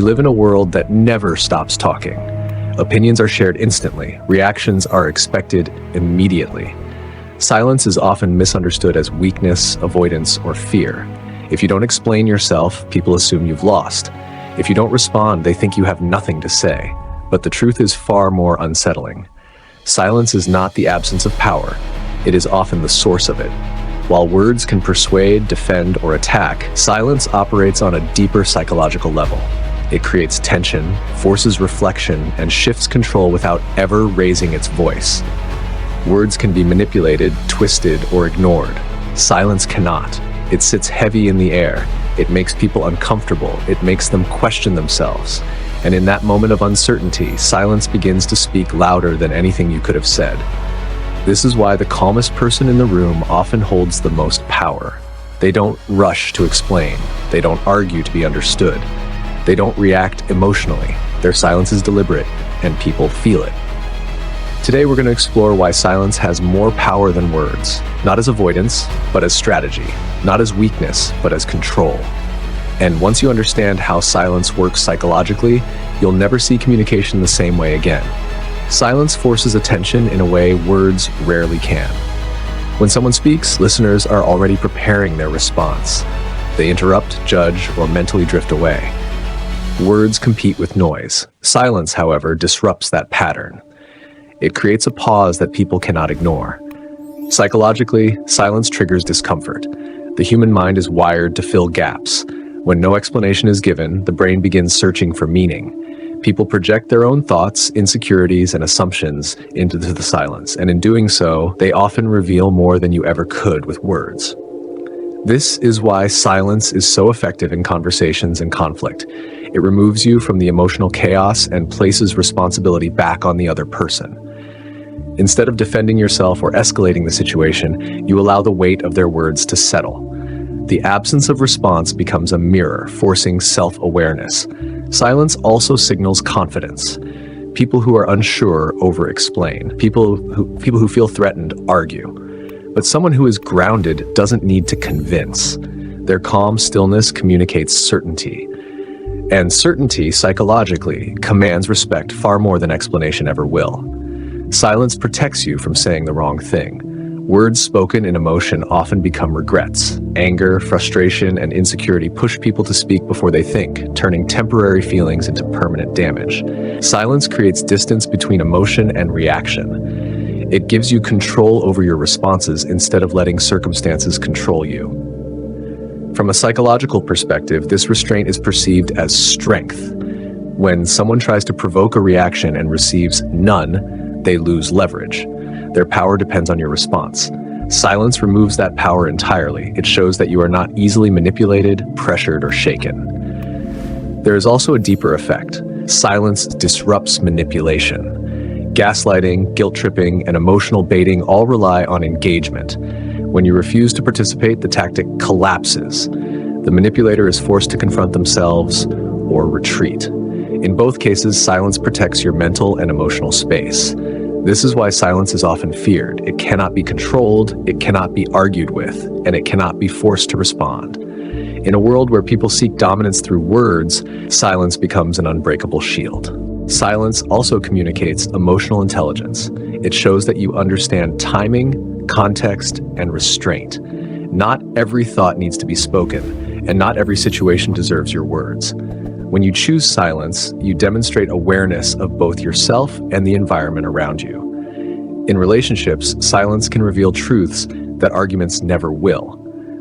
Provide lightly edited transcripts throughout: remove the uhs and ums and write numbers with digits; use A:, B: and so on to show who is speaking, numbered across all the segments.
A: We live in a world that never stops talking. Opinions are shared instantly. Reactions are expected immediately. Silence is often misunderstood as weakness, avoidance, or fear. If you don't explain yourself, people assume you've lost. If you don't respond, they think you have nothing to say. But the truth is far more unsettling. Silence is not the absence of power. It is often the source of it. While words can persuade, defend, or attack, silence operates on a deeper psychological level. It creates tension, forces reflection, and shifts control without ever raising its voice. Words can be manipulated, twisted, or ignored. Silence cannot. It sits heavy in the air. It makes people uncomfortable. It makes them question themselves. And in that moment of uncertainty, silence begins to speak louder than anything you could have said. This is why the calmest person in the room often holds the most power. They don't rush to explain. They don't argue to be understood. They don't react emotionally. Their silence is deliberate, and people feel it. Today we're going to explore why silence has more power than words, not as avoidance, but as strategy, not as weakness, but as control. And once you understand how silence works psychologically, you'll never see communication the same way again. Silence forces attention in a way words rarely can. When someone speaks, listeners are already preparing their response. They interrupt, judge, or mentally drift away. Words compete with noise. Silence, however, disrupts that pattern. It creates a pause that people cannot ignore. Psychologically, silence triggers discomfort. The human mind is wired to fill gaps. When no explanation is given, the brain begins searching for meaning. People project their own thoughts, insecurities, and assumptions into the silence, and in doing so, they often reveal more than you ever could with words. This is why silence is so effective in conversations and conflict. It removes you from the emotional chaos and places responsibility back on the other person. Instead of defending yourself or escalating the situation, you allow the weight of their words to settle. The absence of response becomes a mirror, forcing self-awareness. Silence also signals confidence. People who are unsure over-explain. People who feel threatened argue. But someone who is grounded doesn't need to convince. Their calm stillness communicates certainty. And certainty, psychologically, commands respect far more than explanation ever will. Silence protects you from saying the wrong thing. Words spoken in emotion often become regrets. Anger, frustration, and insecurity push people to speak before they think, turning temporary feelings into permanent damage. Silence creates distance between emotion and reaction. It gives you control over your responses instead of letting circumstances control you. From a psychological perspective, this restraint is perceived as strength. When someone tries to provoke a reaction and receives none, they lose leverage. Their power depends on your response. Silence removes that power entirely. It shows that you are not easily manipulated, pressured, or shaken. There is also a deeper effect. Silence disrupts manipulation. Gaslighting, guilt-tripping, and emotional baiting all rely on engagement. When you refuse to participate, the tactic collapses. The manipulator is forced to confront themselves or retreat. In both cases, silence protects your mental and emotional space. This is why silence is often feared. It cannot be controlled, it cannot be argued with, and it cannot be forced to respond. In a world where people seek dominance through words, silence becomes an unbreakable shield. Silence also communicates emotional intelligence. It shows that you understand timing, context, and restraint. Not every thought needs to be spoken, and not every situation deserves your words. When you choose silence, you demonstrate awareness of both yourself and the environment around you. In relationships, silence can reveal truths that arguments never will.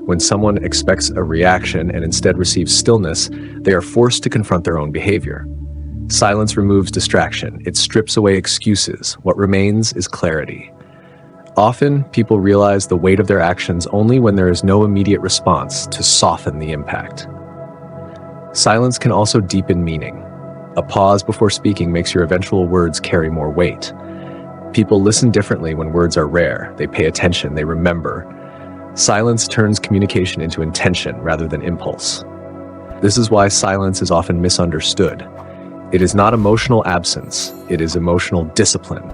A: When someone expects a reaction and instead receives stillness, they are forced to confront their own behavior. Silence removes distraction. It strips away excuses. What remains is clarity. Often, people realize the weight of their actions only when there is no immediate response to soften the impact. Silence can also deepen meaning. A pause before speaking makes your eventual words carry more weight. People listen differently when words are rare. They pay attention, they remember. Silence turns communication into intention rather than impulse. This is why silence is often misunderstood. It is not emotional absence, it is emotional discipline.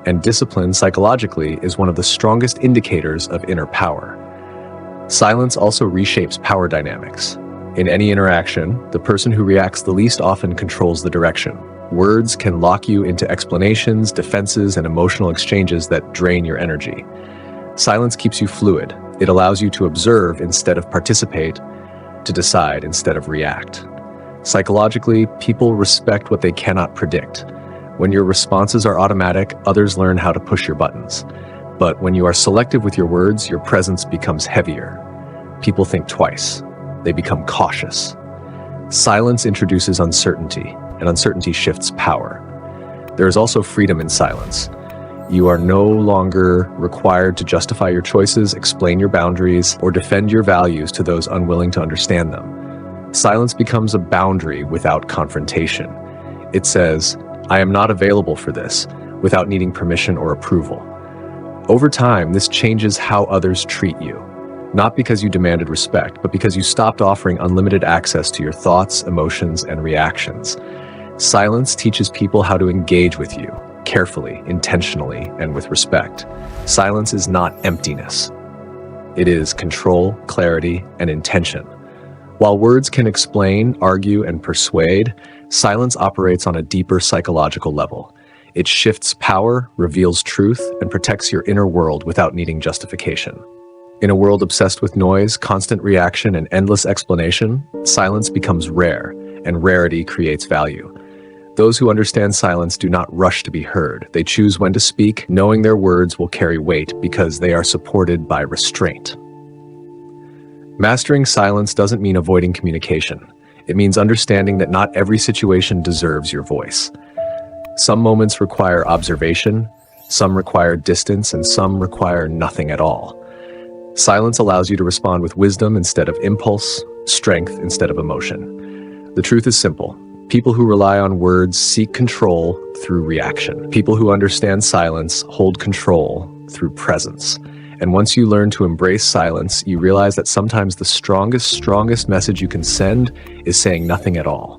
A: And discipline, psychologically, is one of the strongest indicators of inner power. Silence also reshapes power dynamics. In any interaction, the person who reacts the least often controls the direction. Words can lock you into explanations, defenses, and emotional exchanges that drain your energy. Silence keeps you fluid. It allows you to observe instead of participate, to decide instead of react. Psychologically, people respect what they cannot predict. When your responses are automatic, others learn how to push your buttons. But when you are selective with your words, your presence becomes heavier. People think twice. They become cautious. Silence introduces uncertainty, and uncertainty shifts power. There is also freedom in silence. You are no longer required to justify your choices, explain your boundaries, or defend your values to those unwilling to understand them. Silence becomes a boundary without confrontation. It says, "I am not available for this," without needing permission or approval. Over time, this changes how others treat you. Not because you demanded respect, but because you stopped offering unlimited access to your thoughts, emotions, and reactions. Silence teaches people how to engage with you, carefully, intentionally, and with respect. Silence is not emptiness. It is control, clarity, and intention. While words can explain, argue, and persuade, silence operates on a deeper psychological level. It shifts power, reveals truth, and protects your inner world without needing justification. In a world obsessed with noise, constant reaction, and endless explanation, silence becomes rare, and rarity creates value. Those who understand silence do not rush to be heard. They choose when to speak, knowing their words will carry weight because they are supported by restraint. Mastering silence doesn't mean avoiding communication. It means understanding that not every situation deserves your voice. Some moments require observation, some require distance, and some require nothing at all. Silence allows you to respond with wisdom instead of impulse, strength instead of emotion. The truth is simple. People who rely on words seek control through reaction. People who understand silence hold control through presence. And once you learn to embrace silence, you realize that sometimes the strongest message you can send is saying nothing at all.